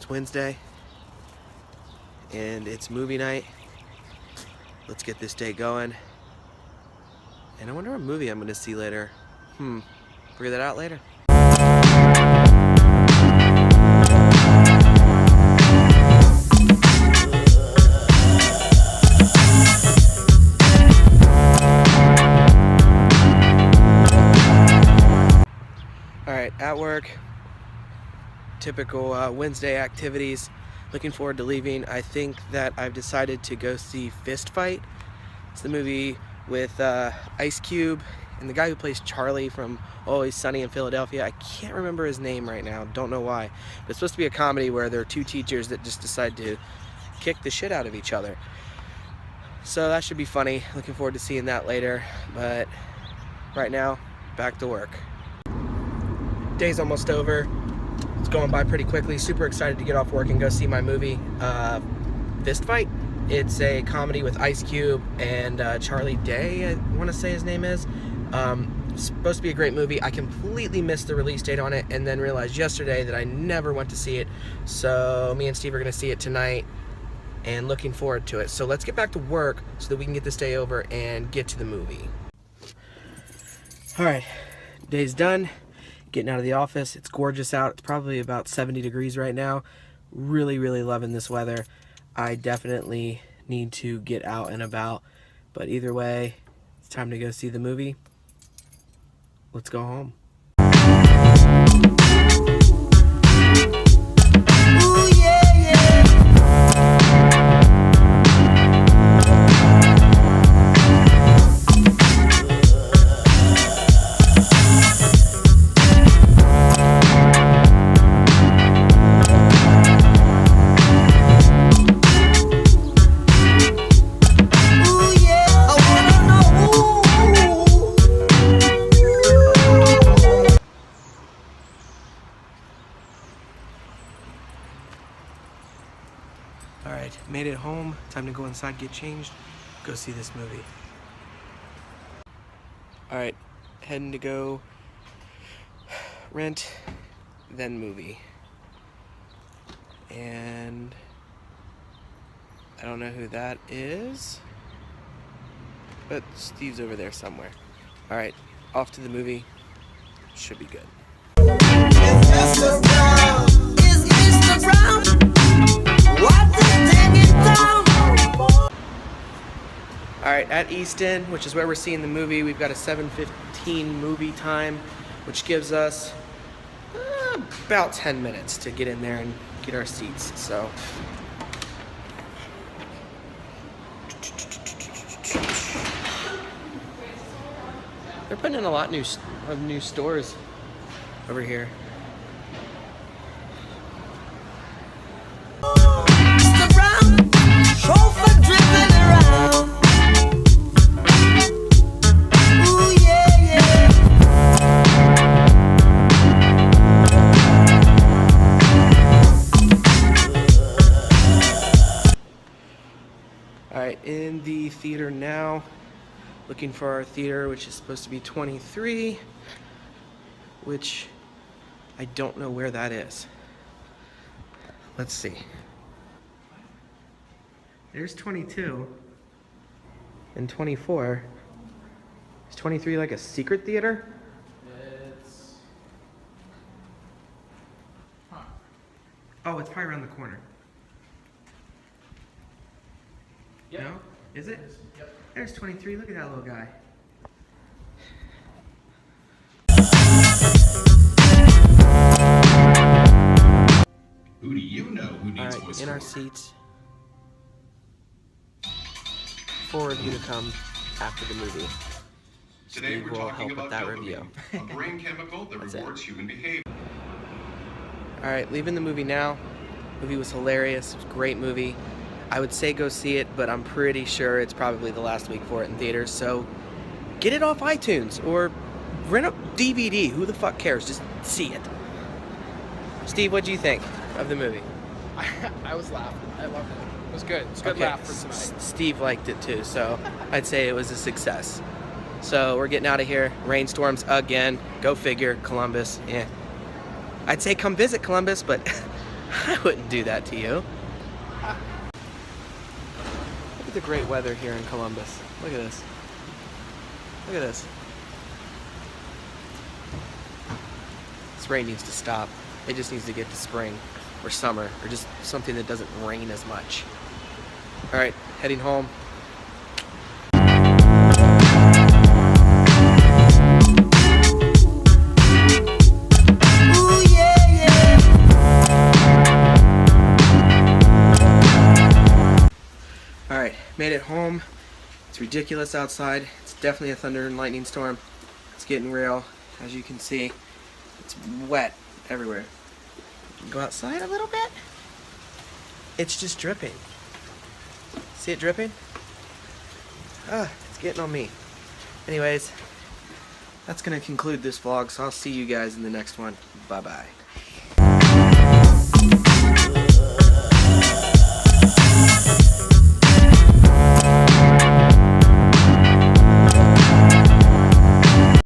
It's Wednesday, and it's movie night. Let's get this day going. And I wonder what movie I'm gonna see later. Figure that out later. Alright, at work, typical Wednesday activities. Looking forward to leaving. I think that I've decided to go see Fist Fight. It's the movie with Ice Cube and the guy who plays Charlie from Always Sunny in Philadelphia. I can't remember his name right now, don't know why. But it's supposed to be a comedy where there are two teachers that just decide to kick the shit out of each other. So that should be funny. Looking forward to seeing that later. But right now, back to work. Day's almost over. It's going by pretty quickly. Super excited to get off work and go see my movie, Fist Fight. It's a comedy with Ice Cube and Charlie Day, I want to say his name is. It's supposed to be a great movie. I completely missed the release date on it and then realized yesterday that I never went to see it. So me and Steve are going to see it tonight and looking forward to it. So let's get back to work so that we can get this day over and get to the movie. Alright, day's done. Getting out of the office. It's gorgeous out. It's probably about 70 degrees right now. Really loving this weather. I definitely need to get out and about, but either way, it's time to go see the movie. Let's go home. Alright, made it home. Time to go inside, get changed, go see this movie. Alright, heading to go rent, then movie. And I don't know who that is, but Steve's over there somewhere. Alright, off to the movie. Should be good. Alright, at East End, which is where we're seeing the movie, we've got a 7:15 movie time, which gives us about 10 minutes to get in there and get our seats. So they're putting in a lot of new stores over here. Alright, in the theater now, looking for our theater, which is supposed to be 23, which I don't know where that is. Let's see. There's 22 and 24. Is 23 like a secret theater? It's... Oh, it's probably around the corner. Yep. No? Is it? Yep. There's 23. Look at that little guy. Who do you know who needs voice? In our seats. For review to come after the movie. Today Steve we're will talking help about with that dopamine, review. a brain chemical that That's it. rewards human behavior. Alright, leaving the movie now. Movie was hilarious. It was a great movie. I would say go see it, but I'm pretty sure it's probably the last week for it in theaters. So get it off iTunes or rent a DVD. Who the fuck cares? Just see it. Steve, what do you think of the movie? I was laughing. I loved it. It was good. It's a good laugh for tonight. Steve liked it too, so I'd say it was a success. So we're getting out of here. Rainstorms again. Go figure. Columbus. Yeah. I'd say come visit Columbus, but I wouldn't do that to you. Look at the great weather here in Columbus. Look at this. Look at this. This rain needs to stop. It just needs to get to spring or summer or just something that doesn't rain as much. Alright, heading home. Alright, made it home. It's ridiculous outside. It's definitely a thunder and lightning storm. It's getting real. As you can see, it's wet everywhere. Go outside a little bit. It's just dripping. See it dripping? Ah, it's getting on me. Anyways, that's going to conclude this vlog, so I'll see you guys in the next one. Bye-bye.